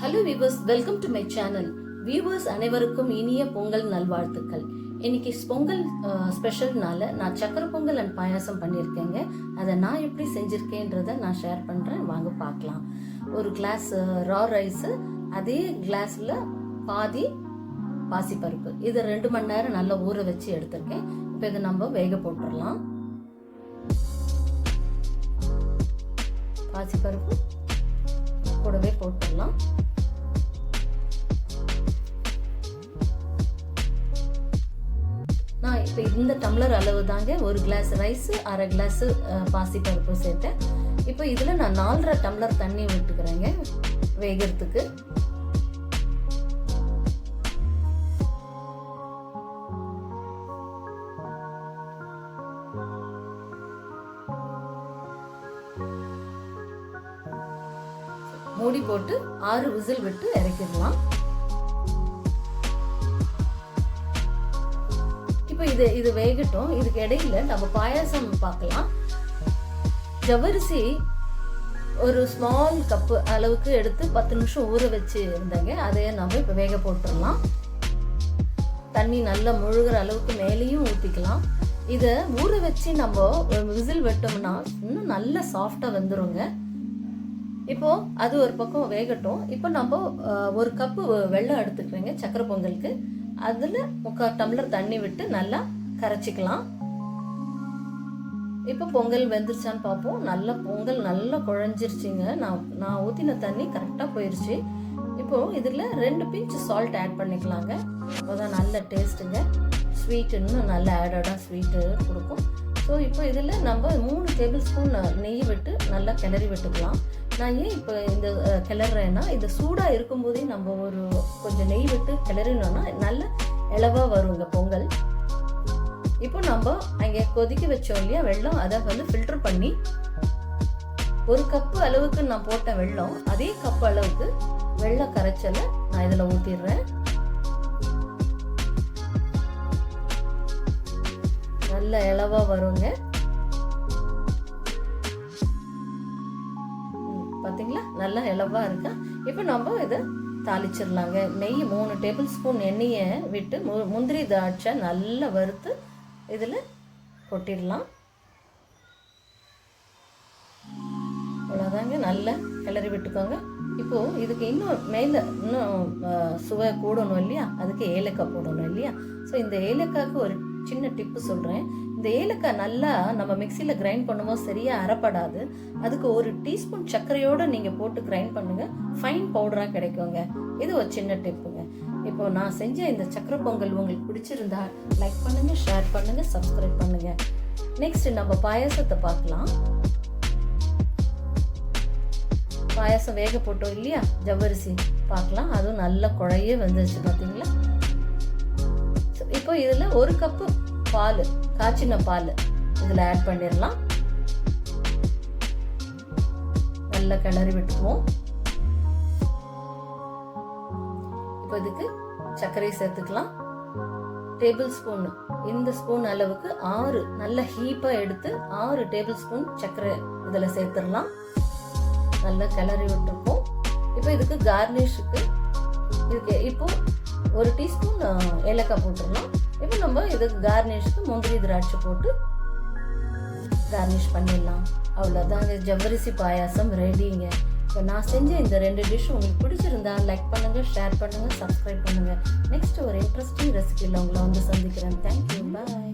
Hello viewers, welcome to my channel. Viewers அனைவருக்கும் இனிய பொங்கல் நல்வாழ்த்துக்கள். இன்னைக்கு பொங்கல் ஸ்பெஷல்னால நான் சக்கரை பொங்கல் அண்ட் பாயாசம் பண்ணியிருக்கேங்க. அதை நான் எப்படி செஞ்சுருக்கேன்றதை நான் ஷேர் பண்ணுறேன், வாங்க பார்க்கலாம். ஒரு கிளாஸ் ரா ரைஸு, அதே கிளாஸில் பாதி பாசிப்பருப்பு, இதை 2 மணி நேரம் நல்லா ஊற வச்சு எடுத்திருக்கேன். இப்போ இதை நம்ம வேக போட்டுடலாம். பாசிப்பருப்பு கூடவே போட்டுடலாம். நான் இப்போ இந்த டம்ளர் அளவு தாங்க ஒரு கிளாஸ் ரைஸு, அரை கிளாஸு பாசிப்பருப்பு சேர்த்தேன். இப்போ இதில் நான் 4.5 டம்ளர் தண்ணி விட்டுக்கிறேங்க வேகிறதுக்கு. மூடி போட்டு 6 விசில் விட்டு இறக்கிடலாம். இப்போ இது வேகட்டும். இதுக்கு இடையில நம்ம பாயாசம் பார்க்கலாம். ஜவ்வரிசி ஒரு ஸ்மால் கப்பு அளவுக்கு எடுத்து 10 நிமிஷம் ஊற வச்சு இருந்தேங்க. அதையே நம்ம இப்போ வேக போட்டுடலாம். தண்ணி நல்லா முழுகிற அளவுக்கு மேலேயும் ஊற்றிக்கலாம். இதை ஊற வச்சு நம்ம விசில் விட்டோம்னா இன்னும் நல்லா சாஃப்டாக வந்துருங்க. இப்போ அது ஒரு பக்கம் வேகட்டும். இப்போ நம்ம ஒரு கப்பு வெல்லம் எடுத்துக்கிறேங்க சக்கரை பொங்கலுக்கு. அதில் 3/4 டம்ளர் தண்ணி விட்டு நல்லா கரைச்சிக்கலாம். இப்போ பொங்கல் வெந்துருச்சான்னு பார்ப்போம். நல்லா பொங்கல் நல்லா குழஞ்சிருச்சுங்க. நான் ஊற்றின தண்ணி கரெக்டாக போயிடுச்சு. இப்போது இதில் 2 பிஞ்ச் சால்ட் ஆட் பண்ணிக்கலாங்க. அப்போதான் நல்ல டேஸ்ட்டுங்க. ஸ்வீட் இன்னும் நல்ல ஆடடாக ஸ்வீட்டு கொடுக்கும். ஸோ இப்போ இதில் நம்ம 3 டேபிள் ஸ்பூன் நெய் விட்டு நல்லா கிளறி விட்டுக்கலாம். நான் ஏன் இப்போ இந்த கிளறேன்னா, இது சூடாக இருக்கும்போதே நம்ம கொஞ்சம் நெய் விட்டு கிளறினோன்னா நல்ல இளவாக வருங்க பொங்கல். இப்போ நம்ம அங்கே கொதிக்க வச்சோம் இல்லையா வெல்லம், அதை ஃபில்டர் பண்ணி 1 கப்பு அளவுக்கு நான் போட்ட வெல்லம், அதே கப்பு அளவுக்கு வெல்லம் கரைச்சலை நான் இதில் ஊற்றிடுறேன். நல்ல இளவா வருங்க. பார்த்தீங்களா, நல்லா இளவா இருக்கா. இப்போ நம்ம இதை தாளிச்சிடலாங்க. நெய் 3 டேபிள் ஸ்பூன் எண்ணெயை விட்டு முந்திரி திராட்சை நல்லா வறுத்து இதில் கொட்டிடலாம். அவ்வளோதாங்க, நல்லா கிளறி விட்டுக்கோங்க. இப்போது இதுக்கு இன்னும் சுவை கூடணும் இல்லையா, அதுக்கு ஏலக்காய் போடணும் இல்லையா. ஸோ இந்த ஏலக்காய்க்கு ஒரு சின்ன டிப்பு சொல்கிறேன். இந்த ஏலக்காய் நல்லா நம்ம மிக்சியில் கிரைண்ட் பண்ணும்போது சரியாக அரைப்படாது. அதுக்கு 1 டீஸ்பூன் சர்க்கரையோடு நீங்கள் போட்டு கிரைண்ட் பண்ணுங்கள், ஃபைன் பவுடராக கிடைக்குங்க. இது ஒரு சின்ன டிப்புங்க. இப்போ நான் செஞ்ச இந்த சக்கரை பொங்கல் உங்களுக்கு பிடிச்சிருந்தா லைக் பண்ணுங்கள், ஷேர் பண்ணுங்கள், சப்ஸ்கிரைப் பண்ணுங்கள். நெக்ஸ்ட் நம்ம பாயாசத்தை பார்க்கலாம். பாயாசம் வேக போட்டோம் இல்லையா, ஜவ்வரிசி பார்க்கலாம். அதுவும் நல்ல குழையே வந்துருச்சு பார்த்தீங்களா. இப்போ இதில் 1 கப்பு பால், காய்ச்சின பால் இதில் ஆட் பண்ணிடலாம். நல்லா கிளறி விட்டுக்குவோம். இப்போ இதுக்கு சர்க்கரை சேர்த்துக்கலாம். டேபிள் ஸ்பூன், இந்த ஸ்பூன் அளவுக்கு 6 நல்ல ஹீப்பாக எடுத்து 6 டேபிள் ஸ்பூன் சர்க்கரை இதில் சேர்த்துடலாம். நல்லா கிளறி விட்டுருப்போம். இப்போ இதுக்கு கார்னிஷுக்கு இப்போ 1 டீஸ்பூன் ஏலக்காய் போட்டுடலாம். இப்போ நம்ம இதுக்கு கார்னிஷ்க்கு முந்திரி திராட்சை போட்டு கார்னிஷ் பண்ணிடலாம். அவ்வளோதாங்க, ஜவ்வரிசி பாயாசம் ரெடிங்க. இப்போ நான் செஞ்ச இந்த 2 டிஷ் உங்களுக்கு பிடிச்சிருந்தா லைக் பண்ணுங்கள், ஷேர் பண்ணுங்கள், சப்ஸ்கிரைப் பண்ணுங்கள். நெக்ஸ்ட் ஒரு இன்ட்ரெஸ்டிங் ரெசிபியில் உங்களை சந்திக்கிறேன். தேங்க்யூ, பாய்.